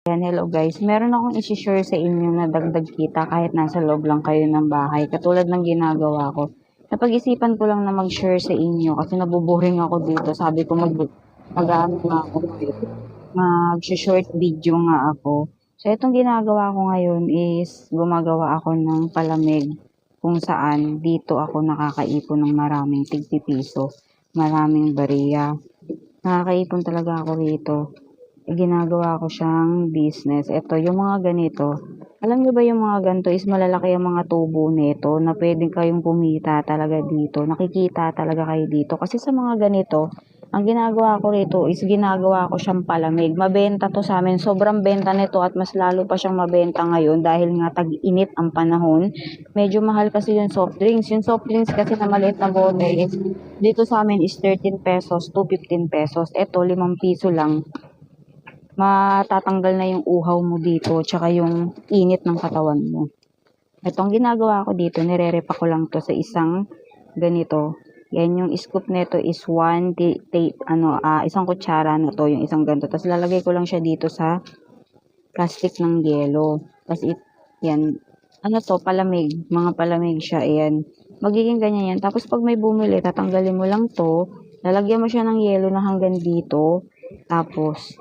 Ayan, hello guys. Meron akong isi-share sa inyo na dagdag kita kahit nasa loob lang kayo ng bahay. Katulad ng ginagawa ko. Napag-isipan ko lang na mag-share sa inyo kasi nabuboring ako dito. Sabi ko mag-short video nga ako. So, itong ginagawa ko ngayon is gumagawa ako ng palamig kung saan dito ako nakakaipon ng maraming tig-piso, maraming bariya. Nakakaipon talaga ako rito. Ginagawa ko siyang business. Ito, yung mga ganito. Alam niyo ba yung mga ganito is malalaki ang mga tubo nito na pwedeng kayong kumita talaga dito. Nakikita talaga kayo dito. Kasi sa mga ganito, ang ginagawa ko rito is ginagawa ko siyang palamig. Mabenta to sa amin. Sobrang benta nito at mas lalo pa siyang mabenta ngayon dahil nga tag-init ang panahon. Medyo mahal kasi yung soft drinks. Yung soft drinks kasi na maliit na bote is dito sa amin is 13 pesos to 15 pesos. Ito, 5 piso lang. Matatanggal na yung uhaw mo dito tsaka yung init ng katawan mo. Itong ginagawa ko dito, nire-repa ko lang to sa isang ganito. Yan yung scoop nito is isang kutsara na to, yung isang ganito. Tapos lalagay ko lang siya dito sa plastic ng yelo. Tapos yan, palamig, mga palamig siya, ayan. Magiging ganyan yan. Tapos pag may bumili, tatanggalin mo lang to, lalagyan mo siya ng yelo na hanggang dito. Tapos,